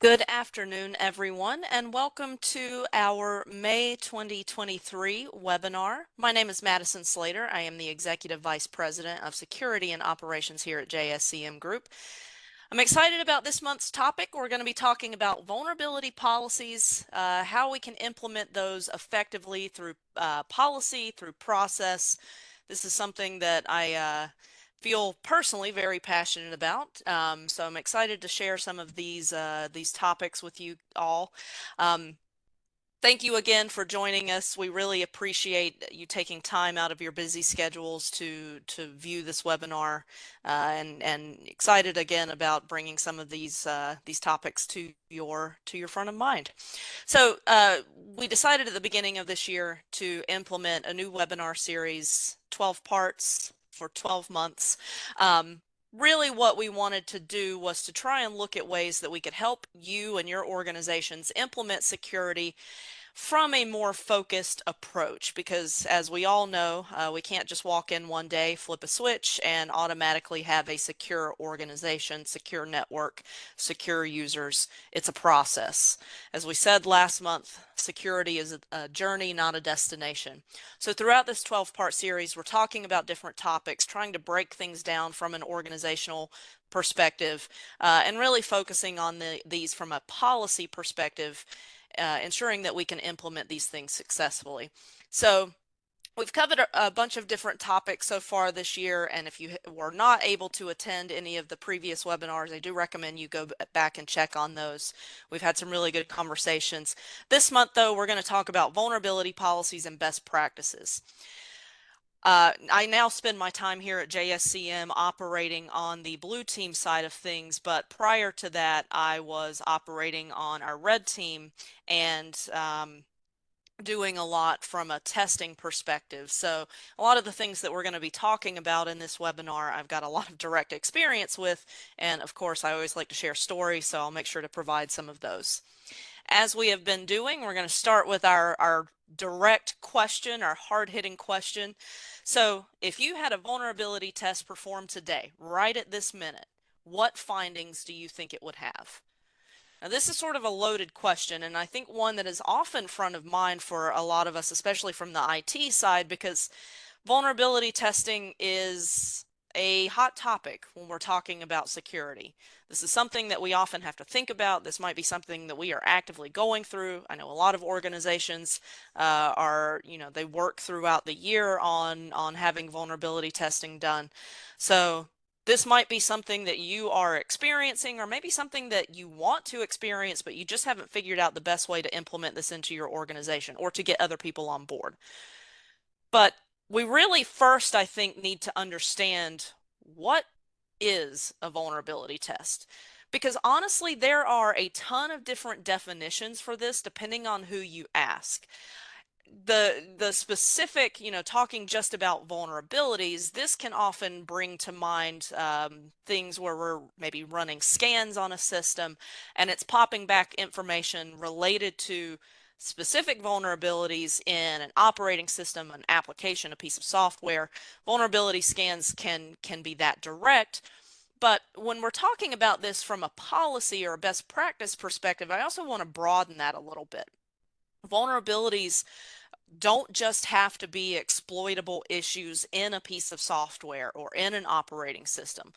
Good afternoon, everyone, and welcome to our May 2023 webinar. My name is Madison Slater. I am the Executive Vice President of Security and Operations here at JSCM Group. I'm excited about this month's topic. We're going to be talking about vulnerability policies, how we can implement those effectively through policy, through process. This is something that I feel personally very passionate about. So I'm excited to share some of these topics with you all. Thank you again for joining us. We really appreciate you taking time out of your busy schedules to view this webinar, and excited again about bringing some of these topics to your front of mind. So we decided at the beginning of this year to implement a new webinar series, 12 parts for 12 months. Really what we wanted to do was to try and look at ways that we could help you and your organizations implement security from a more focused approach, because as we all know, we can't just walk in one day, flip a switch, and automatically have a secure organization, secure network, secure users. It's a process. As we said last month, security is a journey, not a destination. So throughout this 12-part series, we're talking about different topics, trying to break things down from an organizational perspective, and really focusing on these from a policy perspective, ensuring that we can implement these things successfully. So we've covered a bunch of different topics so far this year, and if you were not able to attend any of the previous webinars, I do recommend you go back and check on those. We've had some really good conversations. This month, though, we're going to talk about vulnerability policies and best practices. I now spend my time here at JSCM operating on the blue team side of things, but prior to that, I was operating on our red team and doing a lot from a testing perspective. So a lot of the things that we're going to be talking about in this webinar, I've got a lot of direct experience with, and of course, I always like to share stories, so I'll make sure to provide some of those. As we have been doing, we're going to start with our direct question, our hard-hitting question. So if you had a vulnerability test performed today, right at this minute, what findings do you think it would have? Now, this is sort of a loaded question, and I think one that is often front of mind for a lot of us, especially from the IT side, because vulnerability testing is a hot topic when we're talking about security. This is something that we often have to think about. This might be something that we are actively going through. I know a lot of organizations they work throughout the year on having vulnerability testing done. So this might be something that you are experiencing, or maybe something that you want to experience, but you just haven't figured out the best way to implement this into your organization or to get other people on board. But we really first, I think, need to understand what is a vulnerability test. Because honestly, there are a ton of different definitions for this depending on who you ask. The specific, talking just about vulnerabilities, this can often bring to mind things where we're maybe running scans on a system and it's popping back information related to specific vulnerabilities in an operating system, an application, a piece of software. Vulnerability scans can be that direct. But when we're talking about this from a policy or a best practice perspective, I also want to broaden that a little bit. Vulnerabilities don't just have to be exploitable issues in a piece of software or in an operating system.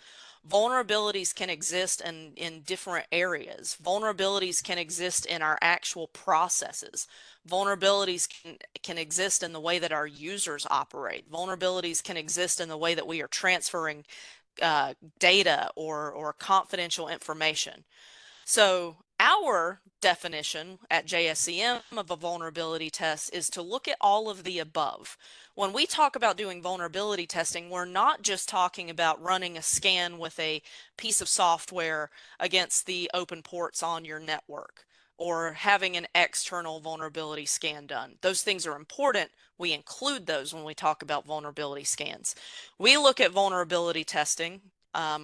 Vulnerabilities can exist in different areas. Vulnerabilities can exist in our actual processes. Vulnerabilities can exist in the way that our users operate. Vulnerabilities can exist in the way that we are transferring data or confidential information. So our definition at JSCM of a vulnerability test is to look at all of the above. When we talk about doing vulnerability testing, we're not just talking about running a scan with a piece of software against the open ports on your network or having an external vulnerability scan done. Those things are important. We include those when we talk about vulnerability scans. We look at vulnerability testing.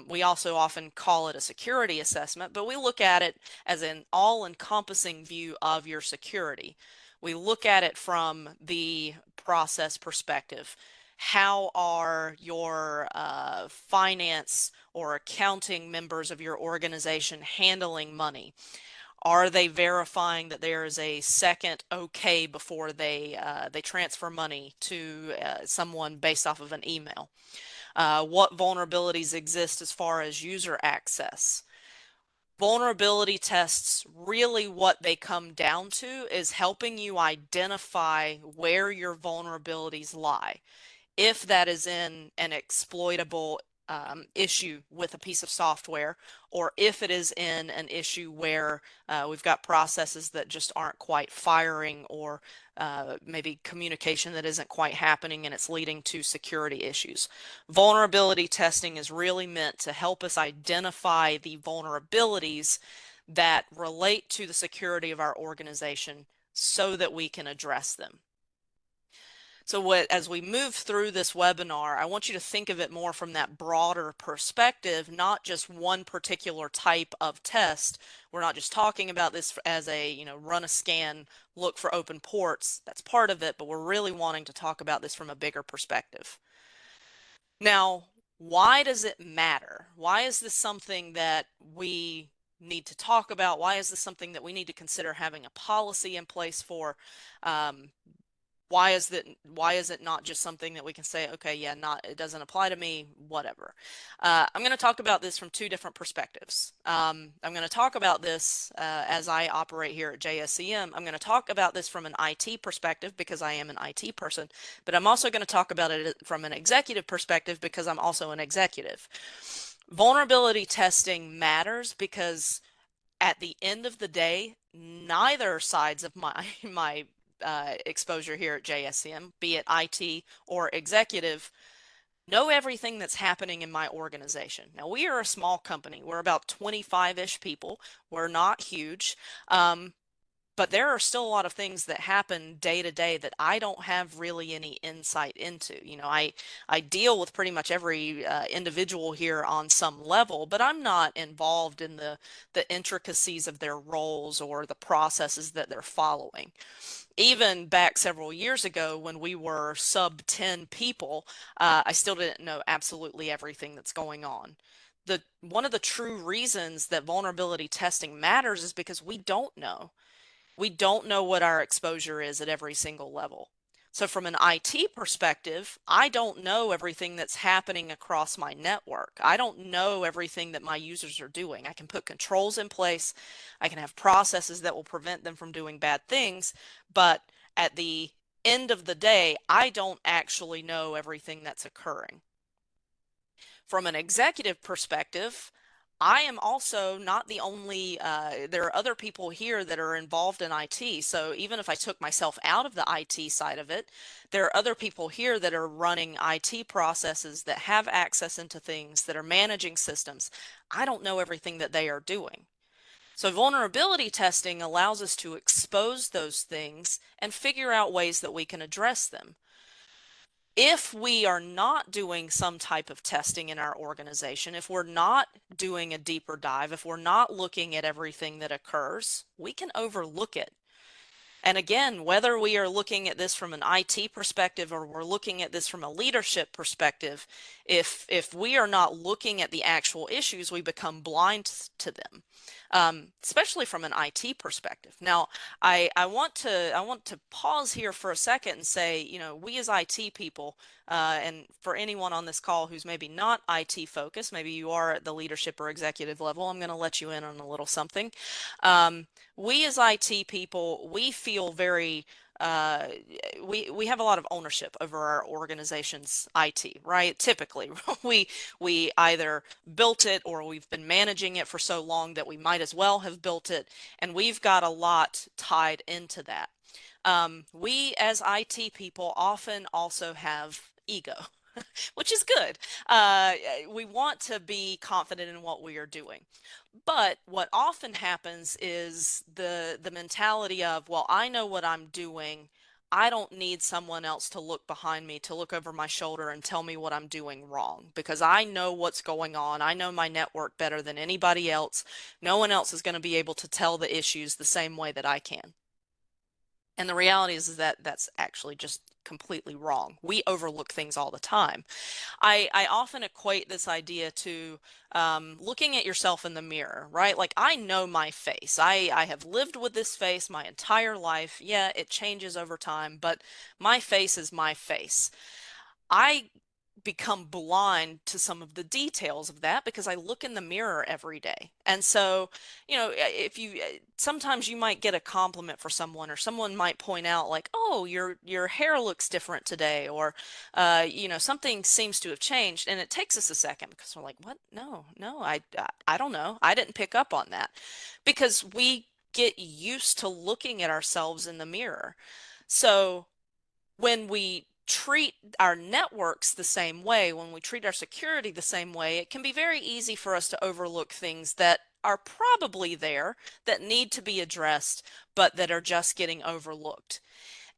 We also often call it a security assessment, but we look at it as an all-encompassing view of your security. We look at it from the process perspective. How are your finance or accounting members of your organization handling money? Are they verifying that there is a second okay before they transfer money to someone based off of an email? What vulnerabilities exist as far as user access? Vulnerability tests, really what they come down to is helping you identify where your vulnerabilities lie. If that is in an exploitable issue with a piece of software, or if it is in an issue where we've got processes that just aren't quite firing, or maybe communication that isn't quite happening and it's leading to security issues. Vulnerability testing is really meant to help us identify the vulnerabilities that relate to the security of our organization so that we can address them. So as we move through this webinar, I want you to think of it more from that broader perspective, not just one particular type of test. We're not just talking about this as a, run a scan, look for open ports. That's part of it, but we're really wanting to talk about this from a bigger perspective. Now, why does it matter? Why is this something that we need to talk about? Why is this something that we need to consider having a policy in place for? Why is it not just something that we can say, okay, yeah, it doesn't apply to me, whatever. I'm going to talk about this from two different perspectives. I'm going to talk about this as I operate here at JSCM. I'm going to talk about this from an IT perspective because I am an IT person, but I'm also going to talk about it from an executive perspective because I'm also an executive. Vulnerability testing matters because at the end of the day, neither sides of my exposure here at JSM, be it IT or executive, know everything that's happening in my organization. Now, we are a small company. We're about 25-ish people. We're not huge. But there are still a lot of things that happen day to day that I don't have really any insight into. I deal with pretty much every individual here on some level, but I'm not involved in the intricacies of their roles or the processes that they're following. Even back several years ago when we were sub 10 people, I still didn't know absolutely everything that's going on. One of the true reasons that vulnerability testing matters is because we don't know. We don't know what our exposure is at every single level. So from an IT perspective, I don't know everything that's happening across my network. I don't know everything that my users are doing. I can put controls in place. I can have processes that will prevent them from doing bad things. But at the end of the day, I don't actually know everything that's occurring. From an executive perspective, I am also not the only, there are other people here that are involved in IT. So even if I took myself out of the IT side of it, there are other people here that are running IT processes, that have access into things, that are managing systems. I don't know everything that they are doing. So vulnerability testing allows us to expose those things and figure out ways that we can address them. If we are not doing some type of testing in our organization, if we're not doing a deeper dive, if we're not looking at everything that occurs, we can overlook it. And again, whether we are looking at this from an IT perspective or we're looking at this from a leadership perspective, if we are not looking at the actual issues, we become blind to them, especially from an IT perspective. Now, I want to pause here for a second and say, we as IT people, and for anyone on this call who's maybe not IT focused, maybe you are at the leadership or executive level, I'm going to let you in on a little something. We as IT people, we feel very we have a lot of ownership over our organization's IT, right? Typically, we either built it or we've been managing it for so long that we might as well have built it, and we've got a lot tied into that. We as IT people often also have ego, which is good. We want to be confident in what we are doing. But what often happens is the mentality of, well, I know what I'm doing. I don't need someone else to look behind me, to look over my shoulder and tell me what I'm doing wrong because I know what's going on. I know my network better than anybody else. No one else is going to be able to tell the issues the same way that I can. And the reality is that that's actually just completely wrong. We overlook things all the time. I often equate this idea to looking at yourself in the mirror, right? Like I know my face. I have lived with this face my entire life. Yeah, it changes over time, but my face is my face. I become blind to some of the details of that because I look in the mirror every day. And so, if you sometimes you might get a compliment for someone or someone might point out like, "Oh, your hair looks different today," or something seems to have changed, and it takes us a second because we're like, "What? No, no, I don't know. I didn't pick up on that." Because we get used to looking at ourselves in the mirror. So, when we treat our networks the same way, when we treat our security the same way, it can be very easy for us to overlook things that are probably there that need to be addressed, but that are just getting overlooked.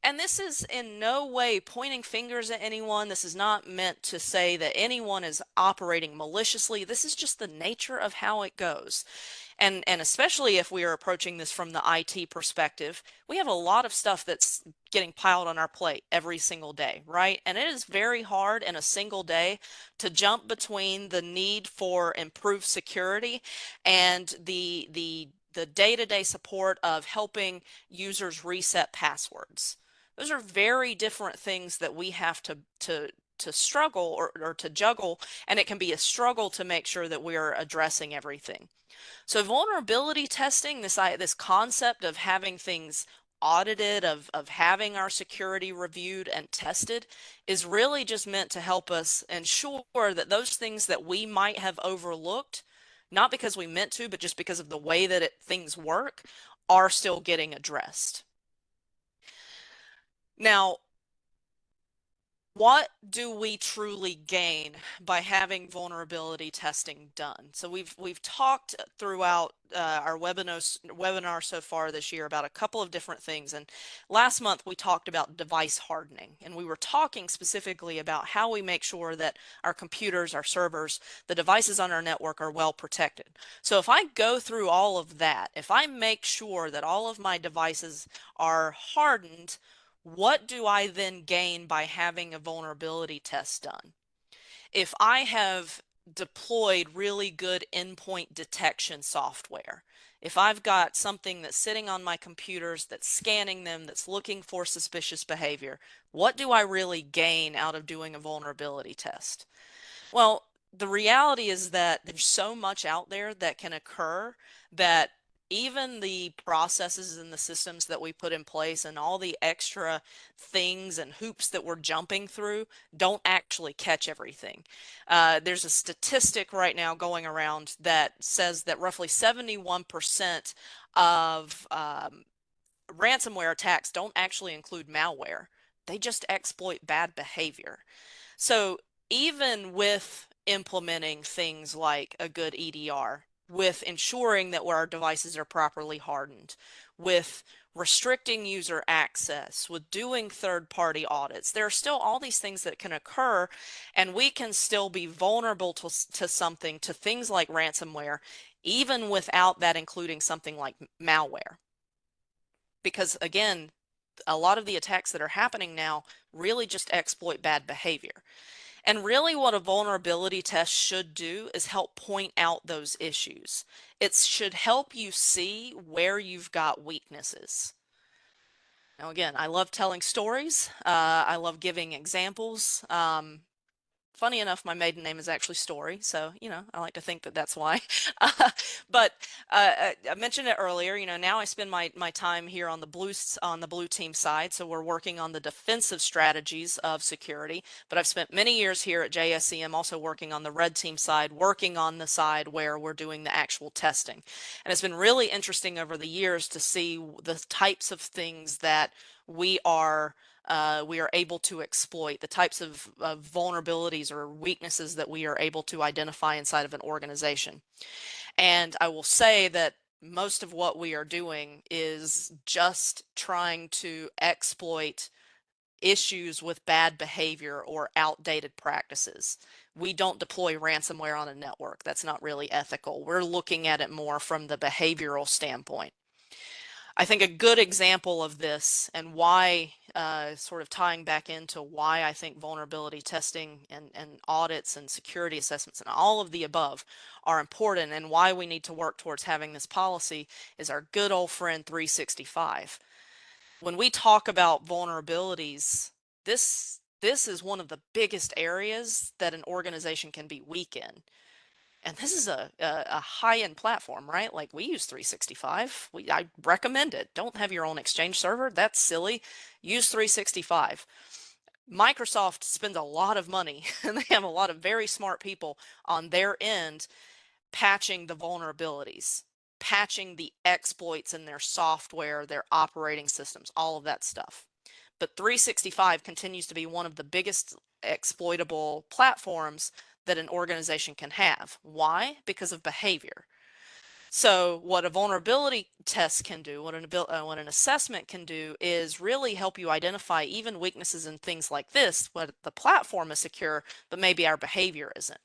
And this is in no way pointing fingers at anyone. This is not meant to say that anyone is operating maliciously. This is just the nature of how it goes. And especially if we are approaching this from the IT perspective, we have a lot of stuff that's getting piled on our plate every single day, right? And it is very hard in a single day to jump between the need for improved security and the day-to-day support of helping users reset passwords. Those are very different things that we have to struggle or to juggle, and it can be a struggle to make sure that we are addressing everything. So vulnerability testing, this concept of having things audited, of having our security reviewed and tested, is really just meant to help us ensure that those things that we might have overlooked, not because we meant to, but just because of the way that things work, are still getting addressed. Now, what do we truly gain by having vulnerability testing done? So we've talked throughout our webinar so far this year about a couple of different things. And last month we talked about device hardening, and we were talking specifically about how we make sure that our computers, our servers, the devices on our network are well protected. So if I go through all of that, if I make sure that all of my devices are hardened, what do I then gain by having a vulnerability test done? If I have deployed really good endpoint detection software, if I've got something that's sitting on my computers that's scanning them, that's looking for suspicious behavior, what do I really gain out of doing a vulnerability test? Well, the reality is that there's so much out there that can occur that even the processes and the systems that we put in place and all the extra things and hoops that we're jumping through don't actually catch everything. There's a statistic right now going around that says that roughly 71% of ransomware attacks don't actually include malware. They just exploit bad behavior. So even with implementing things like a good EDR, with ensuring that our devices are properly hardened, with restricting user access, with doing third-party audits, there are still all these things that can occur, and we can still be vulnerable to something, to things like ransomware, even without that including something like malware. Because again, a lot of the attacks that are happening now really just exploit bad behavior. And really what a vulnerability test should do is help point out those issues. It should help you see where you've got weaknesses. Now, again, I love telling stories. I love giving examples. Funny enough, my maiden name is actually Story, so I like to think that that's why. But I mentioned it earlier. Now I spend my time here on the blue team side, so we're working on the defensive strategies of security. But I've spent many years here at JSCM also working on the red team side, working on the side where we're doing the actual testing. And it's been really interesting over the years to see the types of things that we are able to exploit, the types of vulnerabilities or weaknesses that we are able to identify inside of an organization. And I will say that most of what we are doing is just trying to exploit issues with bad behavior or outdated practices. We don't deploy ransomware on a network. That's not really ethical. We're looking at it more from the behavioral standpoint. I think a good example of this and why, sort of tying back into why I think vulnerability testing and audits and security assessments and all of the above are important and why we need to work towards having this policy is our good old friend 365. When we talk about vulnerabilities, this is one of the biggest areas that an organization can be weak in. And this is a high-end platform, right? Like we use 365. I recommend it. Don't have your own Exchange server. That's silly. Use 365. Microsoft spends a lot of money and they have a lot of very smart people on their end patching the vulnerabilities, patching the exploits in their software, their operating systems, all of that stuff. But 365 continues to be one of the biggest exploitable platforms that an organization can have. Why? Because of behavior. So what a vulnerability test can do, what an assessment can do is really help you identify even weaknesses in things like this, what the platform is secure, but maybe our behavior isn't.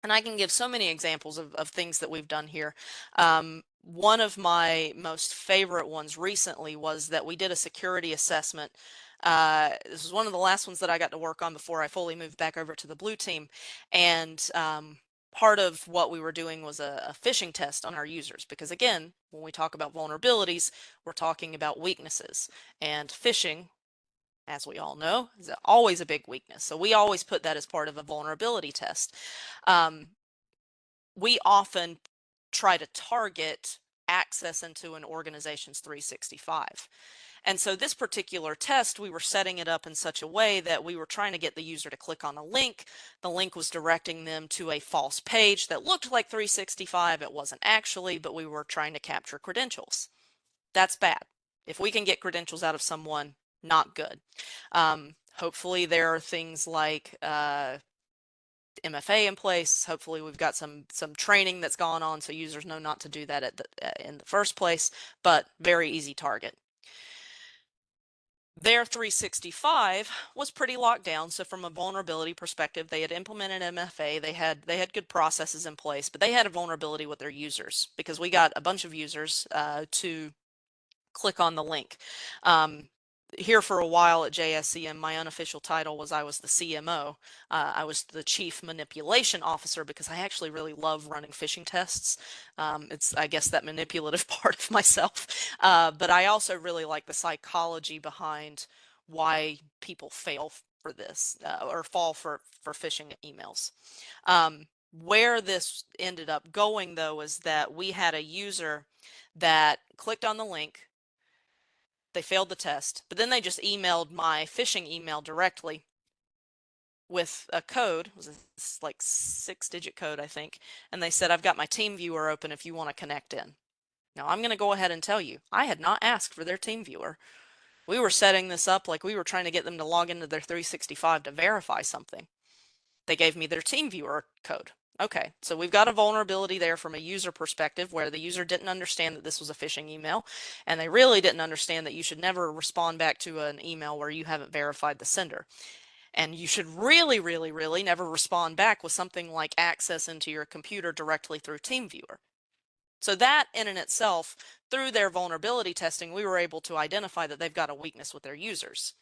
And I can give so many examples of things that we've done here. One of my most favorite ones recently was that we did a security assessment. This was one of the last ones that I got to work on before I fully moved back over to the blue team. And part of what we were doing was a phishing test on our users. Because again, when we talk about vulnerabilities, we're talking about weaknesses. And phishing, as we all know, is always a big weakness. So we always put that as part of a vulnerability test. Um, we often try to target access into an organization's 365. And so this particular test, we were setting it up in such a way that we were trying to get the user to click on a link. The link was directing them to a false page that looked like 365. It wasn't actually, but we were trying to capture credentials. That's bad. If we can get credentials out of someone, not good. Hopefully there are things like MFA in place. Hopefully we've got some training that's gone on so users know not to do that in the first place, but very easy target. Their 365 was pretty locked down. So from a vulnerability perspective, they had implemented MFA. They had good processes in place, but they had a vulnerability with their users because we got a bunch of users to click on the link. Here for a while at JSCM, my unofficial title was I was the CMO. I was the Chief Manipulation Officer because I actually really love running phishing tests. It's, I guess, that manipulative part of myself. But I also really like the psychology behind why people fail for this or fall for phishing emails. Where this ended up going, though, is that we had a user that clicked on the link. They failed the test, but then they just emailed my phishing email directly with a code. It was like 6-digit code, I think. And they said, I've got my team viewer open if you want to connect in. Now I'm going to go ahead and tell you, I had not asked for their team viewer. We were setting this up like we were trying to get them to log into their 365 to verify something. They gave me their team viewer code. Okay, so we've got a vulnerability there from a user perspective where the user didn't understand that this was a phishing email, and they really didn't understand that you should never respond back to an email where you haven't verified the sender. And you should really, really, really never respond back with something like access into your computer directly through TeamViewer. So that in and itself, through their vulnerability testing, we were able to identify that they've got a weakness with their users.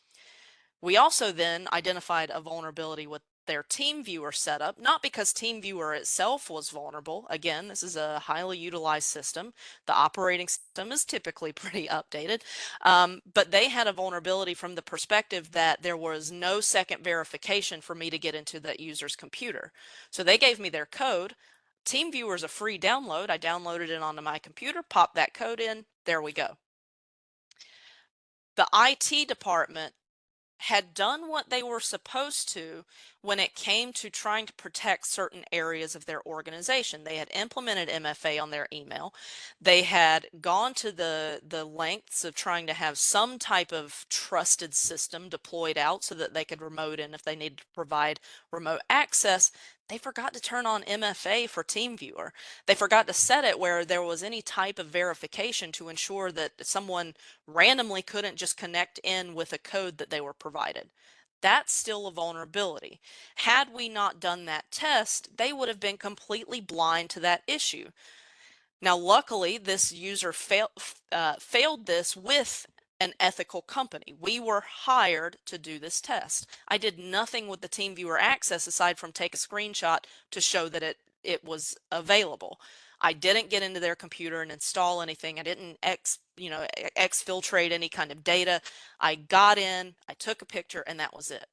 We also then identified a vulnerability with their TeamViewer setup, not because TeamViewer itself was vulnerable. Again, this is a highly utilized system. The operating system is typically pretty updated, but they had a vulnerability from the perspective that there was no second verification for me to get into that user's computer. So they gave me their code. TeamViewer is a free download. I downloaded it onto my computer, popped that code in, there we go. The IT department had done what they were supposed to when it came to trying to protect certain areas of their organization. They had implemented MFA on their email. They had gone to the lengths of trying to have some type of trusted system deployed out so that they could remote in if they needed to provide remote access. They forgot to turn on MFA for TeamViewer. They forgot to set it where there was any type of verification to ensure that someone randomly couldn't just connect in with a code that they were provided. That's still a vulnerability. Had we not done that test, they would have been completely blind to that issue. Now, luckily, this user failed this with an ethical company. We were hired to do this test. I did nothing with the TeamViewer access aside from take a screenshot to show that it was available. I didn't get into their computer and install anything. I didn't exfiltrate any kind of data. I got in, I took a picture, and that was it.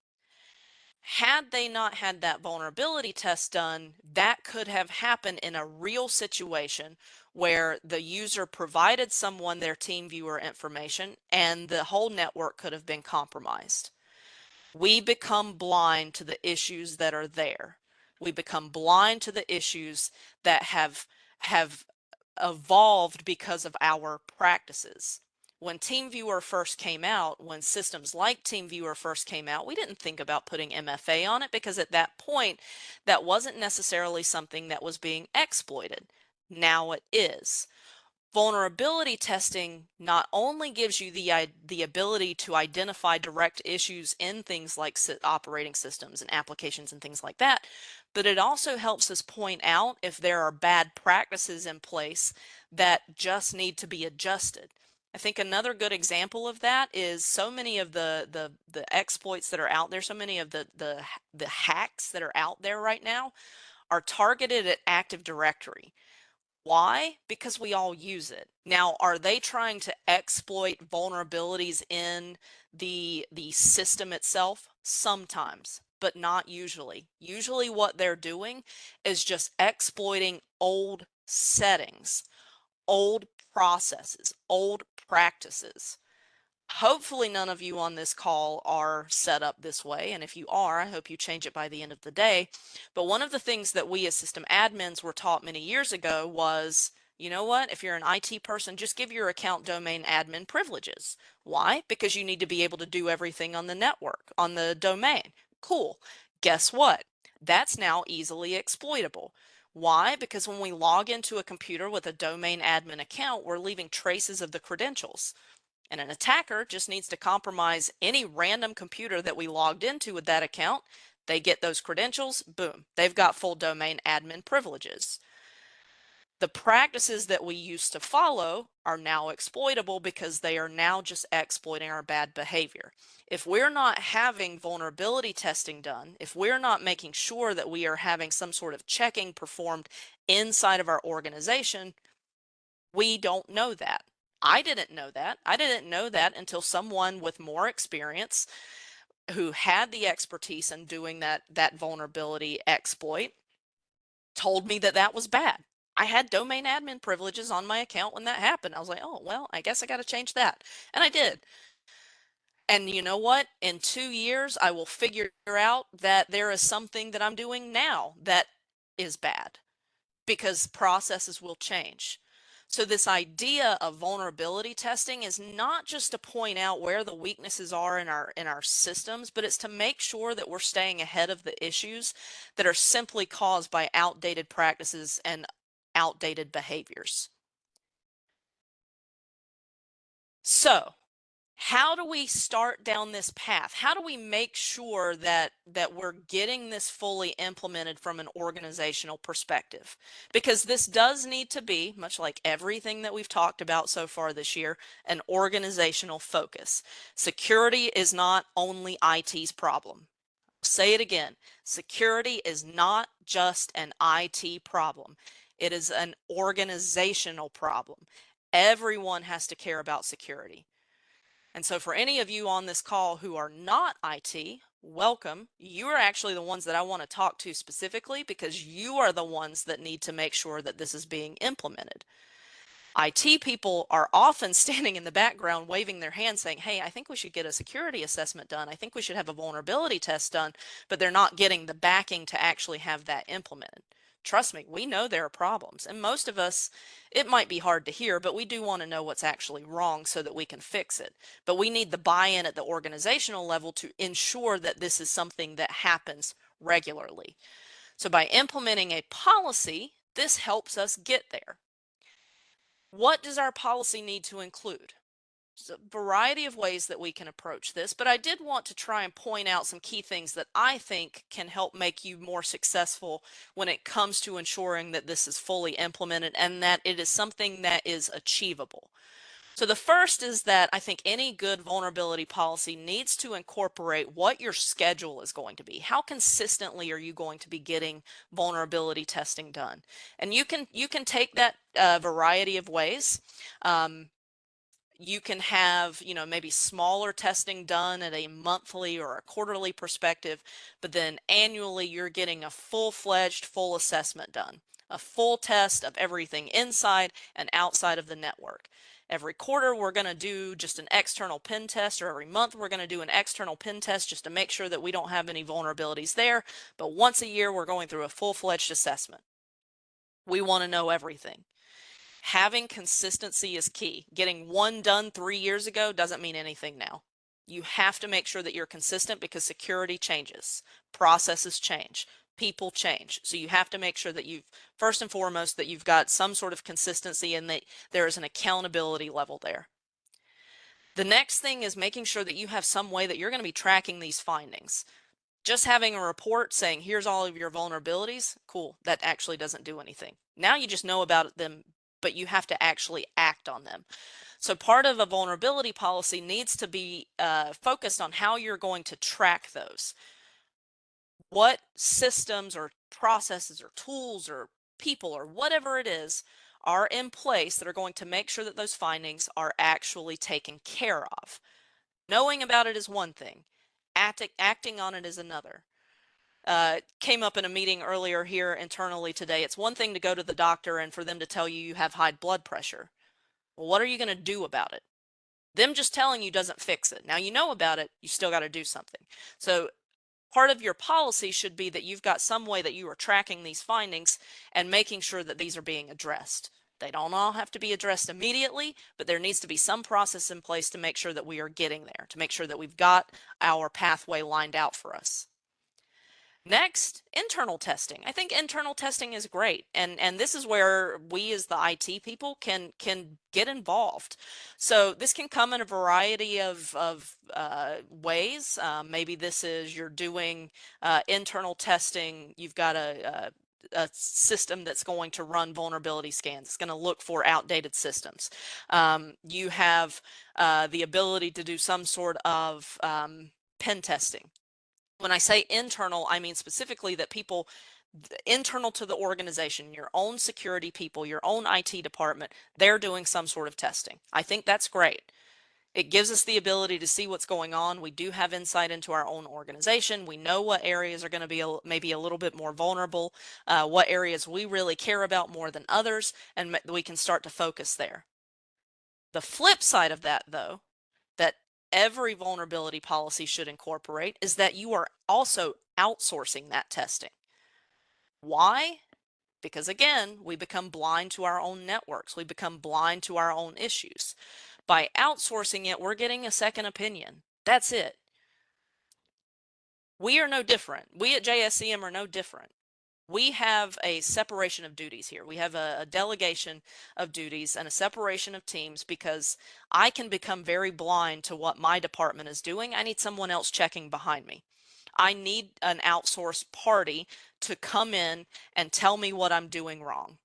Had they not had that vulnerability test done, that could have happened in a real situation where the user provided someone their TeamViewer information and the whole network could have been compromised. We become blind to the issues that are there. We become blind to the issues that have evolved because of our practices. When TeamViewer first came out, when systems like TeamViewer first came out, we didn't think about putting MFA on it because at that point, that wasn't necessarily something that was being exploited. Now it is. Vulnerability testing not only gives you the ability to identify direct issues in things like operating systems and applications and things like that, but it also helps us point out if there are bad practices in place that just need to be adjusted. I think another good example of that is so many of the exploits that are out there, so many of the hacks that are out there right now are targeted at Active Directory. Why? Because we all use it. Now, are they trying to exploit vulnerabilities in the system itself? Sometimes, but not usually. Usually what they're doing is just exploiting old settings, old processes, old practices. Hopefully none of you on this call are set up this way, and if you are, I hope you change it by the end of the day. But one of the things that we as system admins were taught many years ago was, you know what, if you're an IT person, just give your account domain admin privileges. Why? Because you need to be able to do everything on the network, on the domain. Cool. Guess what? That's now easily exploitable. Why? Because when we log into a computer with a domain admin account, we're leaving traces of the credentials. And an attacker just needs to compromise any random computer that we logged into with that account. They get those credentials, boom, they've got full domain admin privileges. The practices that we used to follow are now exploitable because they are now just exploiting our bad behavior. If we're not having vulnerability testing done, if we're not making sure that we are having some sort of checking performed inside of our organization, we don't know that. I didn't know that. I didn't know that until someone with more experience who had the expertise in doing that vulnerability exploit told me that that was bad. I had domain admin privileges on my account when that happened. I was like, oh, well, I guess I got to change that. And I did. And you know what? In 2 years, I will figure out that there is something that I'm doing now that is bad, because processes will change. So this idea of vulnerability testing is not just to point out where the weaknesses are in our systems, but it's to make sure that we're staying ahead of the issues that are simply caused by outdated practices and outdated behaviors. So, how do we start down this path? How do we make sure that we're getting this fully implemented from an organizational perspective? Because this does need to be, much like everything that we've talked about so far this year, an organizational focus. Security is not only IT's problem. Say it again. Security is not just an IT problem. It is an organizational problem. Everyone has to care about security. And so for any of you on this call who are not IT, welcome. You are actually the ones that I want to talk to specifically because you are the ones that need to make sure that this is being implemented. IT people are often standing in the background waving their hands saying, hey, I think we should get a security assessment done. I think we should have a vulnerability test done, but they're not getting the backing to actually have that implemented. Trust me, we know there are problems. And most of us, it might be hard to hear, but we do want to know what's actually wrong so that we can fix it. But we need the buy-in at the organizational level to ensure that this is something that happens regularly. So by implementing a policy, this helps us get there. What does our policy need to include? a variety of ways that we can approach this, but I did want to try and point out some key things that I think can help make you more successful when it comes to ensuring that this is fully implemented and that it is something that is achievable. So the first is that I think any good vulnerability policy needs to incorporate what your schedule is going to be. How consistently are you going to be getting vulnerability testing done? And you can take that variety of ways. You can have, maybe smaller testing done at a monthly or a quarterly perspective, but then annually you're getting a full-fledged full assessment done, a full test of everything inside and outside of the network. Every quarter we're going to do just an external pen test, or every month we're going to do an external pen test just to make sure that we don't have any vulnerabilities there. But once a year we're going through a full-fledged assessment. We want to know everything. Having consistency is key. Getting one done 3 years ago doesn't mean anything now. You have to make sure that you're consistent because security changes, processes change, people change. So you have to make sure that you've, first and foremost, that you've got some sort of consistency and that there is an accountability level there. The next thing is making sure that you have some way that you're going to be tracking these findings. Just having a report saying, here's all of your vulnerabilities, cool, that actually doesn't do anything. Now you just know about them, but you have to actually act on them. So part of a vulnerability policy needs to be focused on how you're going to track those. What systems or processes or tools or people or whatever it is are in place that are going to make sure that those findings are actually taken care of. Knowing about it is one thing, acting on it is another. Came up in a meeting earlier here internally today. It's one thing to go to the doctor and for them to tell you you have high blood pressure. Well, what are you going to do about it? Them just telling you doesn't fix it. Now you know about it, you still got to do something. So part of your policy should be that you've got some way that you are tracking these findings and making sure that these are being addressed. They don't all have to be addressed immediately, but there needs to be some process in place to make sure that we are getting there, to make sure that we've got our pathway lined out for us. Next, internal testing. I think internal testing is great, and this is where we as the IT people can get involved. So this can come in a variety of ways. Maybe this is you're doing internal testing. You've got a system that's going to run vulnerability scans. It's going to look for outdated systems. You have the ability to do some sort of pen testing. When I say internal, I mean specifically that people internal to the organization, your own security people, your own IT department, they're doing some sort of testing. I think that's great. It gives us the ability to see what's going on. We do have insight into our own organization. We know what areas are going to be maybe a little bit more vulnerable, what areas we really care about more than others, and we can start to focus there. The flip side of that, though, that every vulnerability policy should incorporate is that you are also outsourcing that testing. Why? Because again, we become blind to our own networks. We become blind to our own issues. By outsourcing it, we're getting a second opinion. That's it. We are no different. We at JSCM are no different. We have a separation of duties here. We have a delegation of duties and a separation of teams because I can become very blind to what my department is doing. I need someone else checking behind me. I need an outsourced party to come in and tell me what I'm doing wrong.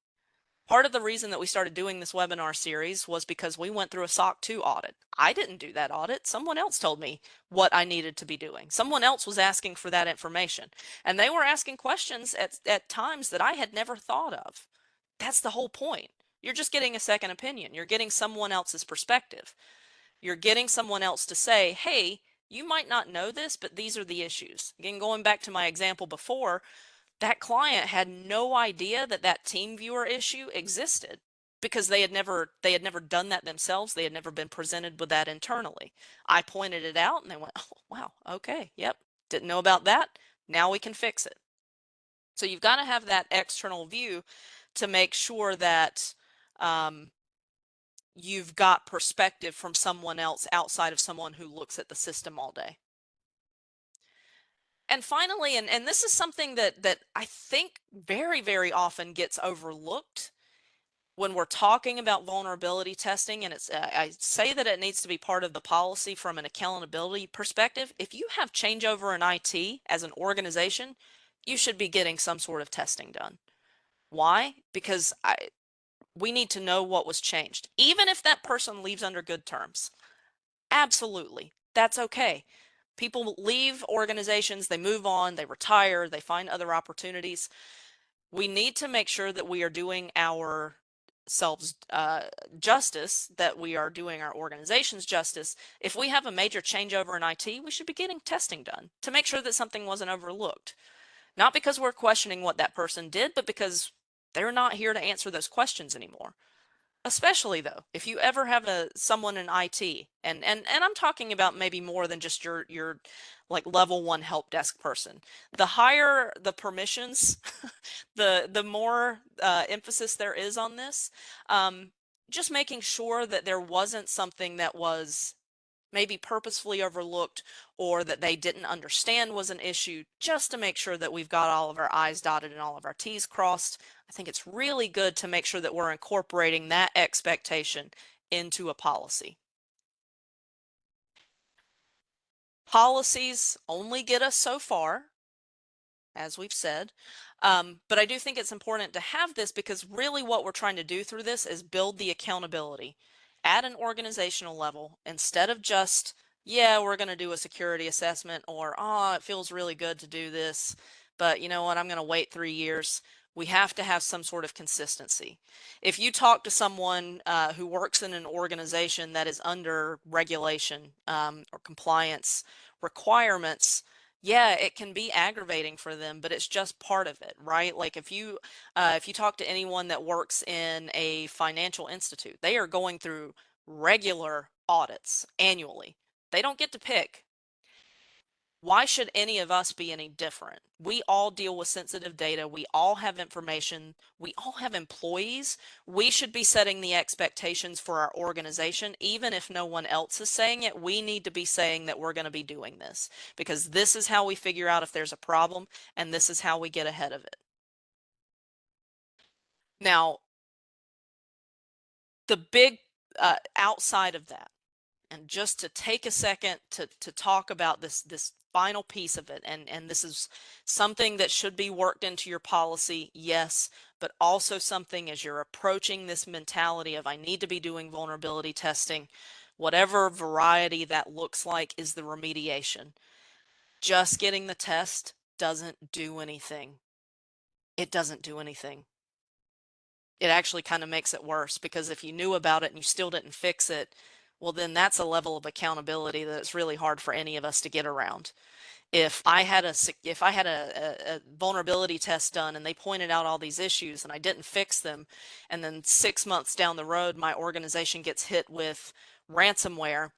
Part of the reason that we started doing this webinar series was because we went through a SOC 2 audit. I didn't do that audit. Someone else told me what I needed to be doing. Someone else was asking for that information. And they were asking questions at times that I had never thought of. That's the whole point. You're just getting a second opinion. You're getting someone else's perspective. You're getting someone else to say, hey, you might not know this, but these are the issues. Again, going back to my example before, that client had no idea that that team viewer issue existed because they had never done that themselves. They had never been presented with that internally. I pointed it out and they went, oh, wow, okay, yep, didn't know about that. Now we can fix it. So you've got to have that external view to make sure that you've got perspective from someone else outside of someone who looks at the system all day. And finally, and this is something that I think very, very often gets overlooked, when we're talking about vulnerability testing, and I say that it needs to be part of the policy from an accountability perspective. If you have changeover in IT as an organization, you should be getting some sort of testing done. Why? Because we need to know what was changed, even if that person leaves under good terms. Absolutely. That's okay. People leave organizations, they move on, they retire, they find other opportunities. We need to make sure that we are doing ourselves justice, that we are doing our organizations justice. If we have a major changeover in IT, we should be getting testing done to make sure that something wasn't overlooked. Not because we're questioning what that person did, but because they're not here to answer those questions anymore. Especially though, if you ever have someone in IT, and I'm talking about maybe more than just your like level one help desk person. The higher the permissions, the more emphasis there is on this. Um, just making sure that there wasn't something that was maybe purposefully overlooked or that they didn't understand was an issue, just to make sure that we've got all of our I's dotted and all of our T's crossed. I think it's really good to make sure that we're incorporating that expectation into a policy. Policies only get us so far, as we've said. But I do think it's important to have this because really what we're trying to do through this is build the accountability at an organizational level instead of just, yeah, we're going to do a security assessment or, oh, it feels really good to do this, but you know what, I'm going to wait 3 years. We have to have some sort of consistency. If you talk to someone who works in an organization that is under regulation or compliance requirements, yeah, it can be aggravating for them, but it's just part of it, right? Like if you talk to anyone that works in a financial institute, they are going through regular audits annually. They don't get to pick. Why should any of us be any different? We all deal with sensitive data. We all have information. We all have employees. We should be setting the expectations for our organization. Even if no one else is saying it, we need to be saying that we're going to be doing this because this is how we figure out if there's a problem and this is how we get ahead of it. Now, the big outside of that, and just to take a second to talk about this final piece of it, and this is something that should be worked into your policy, yes, but also something as you're approaching this mentality of I need to be doing vulnerability testing, whatever variety that looks like, is the remediation. Just getting the test doesn't do anything. It doesn't do anything. It actually kind of makes it worse because if you knew about it and you still didn't fix it, well, then that's a level of accountability that's really hard for any of us to get around. If I had a vulnerability test done and they pointed out all these issues and I didn't fix them, and then 6 months down the road my organization gets hit with ransomware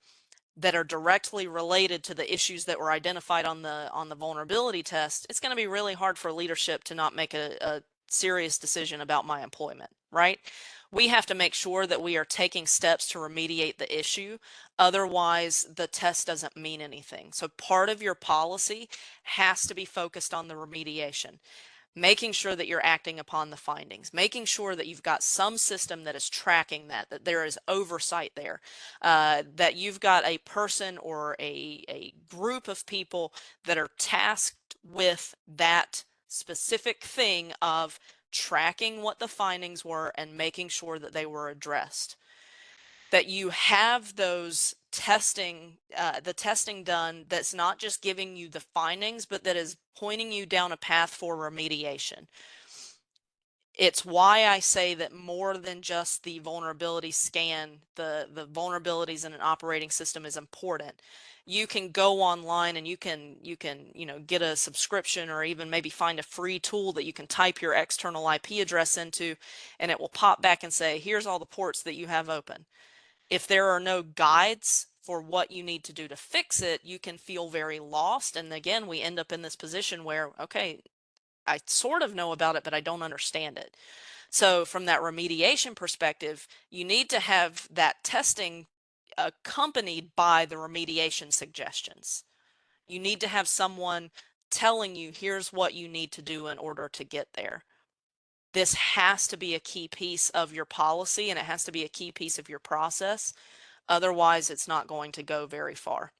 that are directly related to the issues that were identified on the vulnerability test, it's going to be really hard for leadership to not make a serious decision about my employment, right? We have to make sure that we are taking steps to remediate the issue. Otherwise, the test doesn't mean anything. So part of your policy has to be focused on the remediation, making sure that you're acting upon the findings, making sure that you've got some system that is tracking that there is oversight there, that you've got a person or a group of people that are tasked with that specific thing of tracking what the findings were and making sure that they were addressed, that you have those the testing done that's not just giving you the findings, but that is pointing you down a path for remediation. It's why I say that more than just the vulnerability scan, the vulnerabilities in an operating system is important. You can go online and you can get a subscription or even maybe find a free tool that you can type your external IP address into and it will pop back and say, here's all the ports that you have open. If there are no guides for what you need to do to fix it, you can feel very lost. And again, we end up in this position where, okay, I sort of know about it, but I don't understand it. So from that remediation perspective, you need to have that testing accompanied by the remediation suggestions. You need to have someone telling you, here's what you need to do in order to get there. This has to be a key piece of your policy and it has to be a key piece of your process. Otherwise, it's not going to go very far.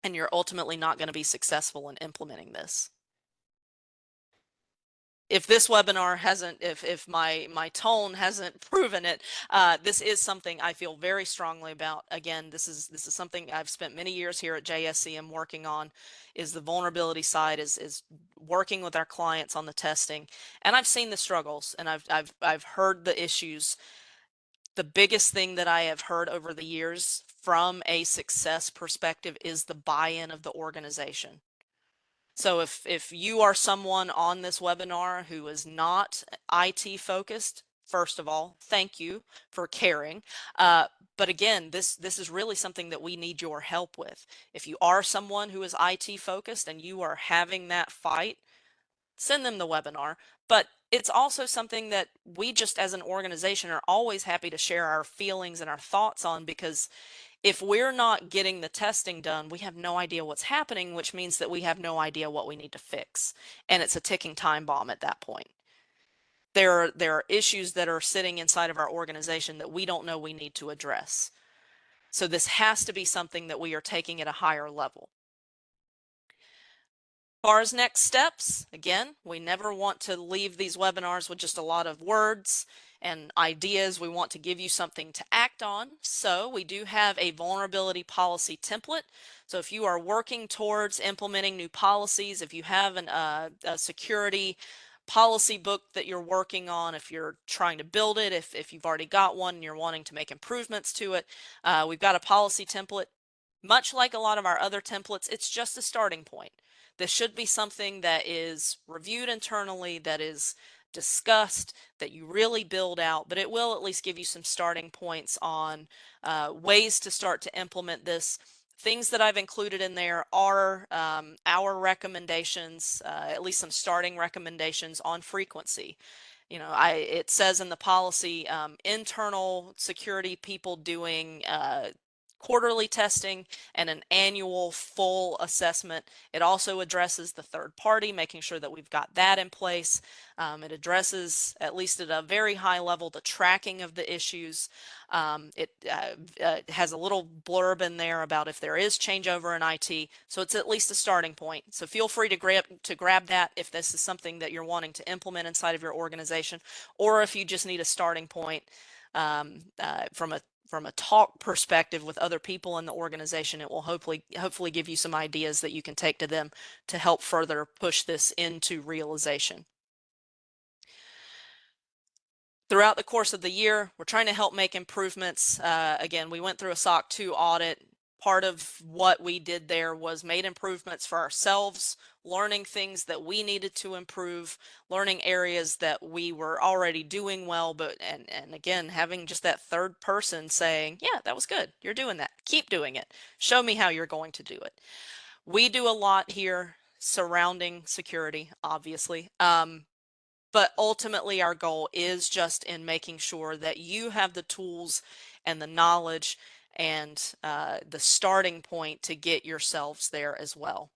And you're ultimately not going to be successful in implementing this. If this webinar hasn't, if my tone hasn't proven it, this is something I feel very strongly about. Again, this is something I've spent many years here at JSCM working on, is the vulnerability side, is working with our clients on the testing, and I've seen the struggles and I've heard the issues. The biggest thing that I have heard over the years from a success perspective is the buy-in of the organization. So if you are someone on this webinar who is not IT focused, first of all, thank you for caring. But again, this is really something that we need your help with. If you are someone who is IT focused and you are having that fight, send them the webinar. But it's also something that we just as an organization are always happy to share our feelings and our thoughts on, because if we're not getting the testing done, we have no idea what's happening, which means that we have no idea what we need to fix. And it's a ticking time bomb at that point. There are issues that are sitting inside of our organization that we don't know we need to address. So this has to be something that we are taking at a higher level. As far as next steps, again, we never want to leave these webinars with just a lot of words and ideas. We want to give you something to act on. So we do have a vulnerability policy template. So if you are working towards implementing new policies, if you have a security policy book that you're working on, if you're trying to build it, if you've already got one and you're wanting to make improvements to it, we've got a policy template. Much like a lot of our other templates, it's just a starting point. This should be something that is reviewed internally, that is discussed, that you really build out, but it will at least give you some starting points on ways to start to implement this. Things that I've included in there are our recommendations, at least some starting recommendations on frequency. You know, it says in the policy, internal security people doing quarterly testing and an annual full assessment. It also addresses the third party, making sure that we've got that in place. It addresses, at least at a very high level, the tracking of the issues. It has a little blurb in there about if there is changeover in IT, so it's at least a starting point. So feel free to grab that if this is something that you're wanting to implement inside of your organization, or if you just need a starting point from a talk perspective with other people in the organization. It will hopefully give you some ideas that you can take to them to help further push this into realization. Throughout the course of the year, we're trying to help make improvements. Again, we went through a SOC 2 audit. Part of what we did there was made improvements for ourselves, learning things that we needed to improve, learning areas that we were already doing well, but and again, having just that third person saying, yeah, that was good. You're doing that. Keep doing it. Show me how you're going to do it. We do a lot here surrounding security, obviously. But ultimately, our goal is just in making sure that you have the tools and the knowledge and the starting point to get yourselves there as well.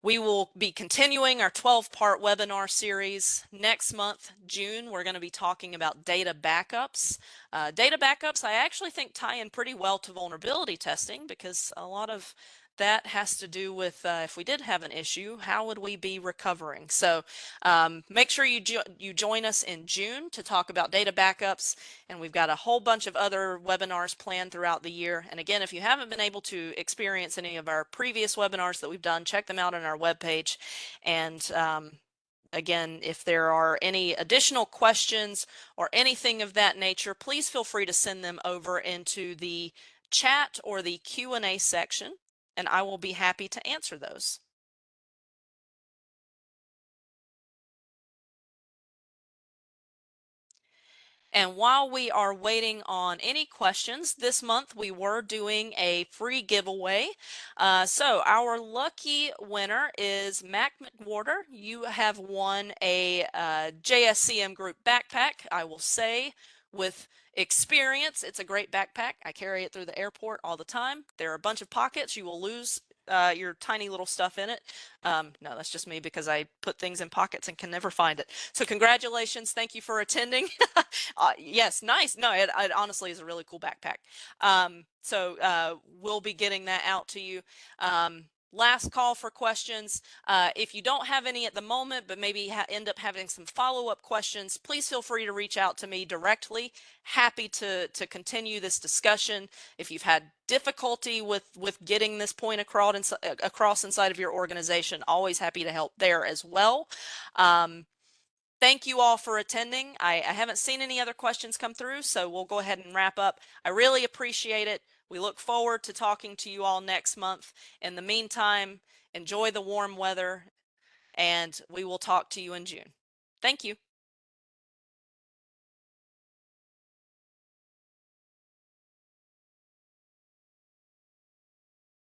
We will be continuing our 12-part webinar series. Next month, June, we're going to be talking about data backups. Data backups, I actually think, tie in pretty well to vulnerability testing, because a lot of that has to do with if we did have an issue, how would we be recovering? So make sure you join us in June to talk about data backups, and we've got a whole bunch of other webinars planned throughout the year. And again, if you haven't been able to experience any of our previous webinars that we've done, check them out on our webpage. And again, if there are any additional questions or anything of that nature, please feel free to send them over into the chat or the Q&A section, and I will be happy to answer those. And while we are waiting on any questions, this month we were doing a free giveaway. So our lucky winner is Mac McWhorter. You have won a JSCM Group backpack. I will say, with experience, it's a great backpack. I carry it through the airport all the time. There are a bunch of pockets. You will lose your tiny little stuff in it. No, that's just me because I put things in pockets and can never find it. So congratulations. Thank you for attending. Yes, nice. No, it honestly is a really cool backpack. We'll be getting that out to you. Last call for questions. If you don't have any at the moment, but maybe end up having some follow-up questions, please feel free to reach out to me directly. Happy to continue this discussion. If you've had difficulty with getting this point across inside of your organization, always happy to help there as well. Thank you all for attending. I haven't seen any other questions come through, so we'll go ahead and wrap up. I really appreciate it. We look forward to talking to you all next month. In the meantime, enjoy the warm weather, and we will talk to you in June. Thank you.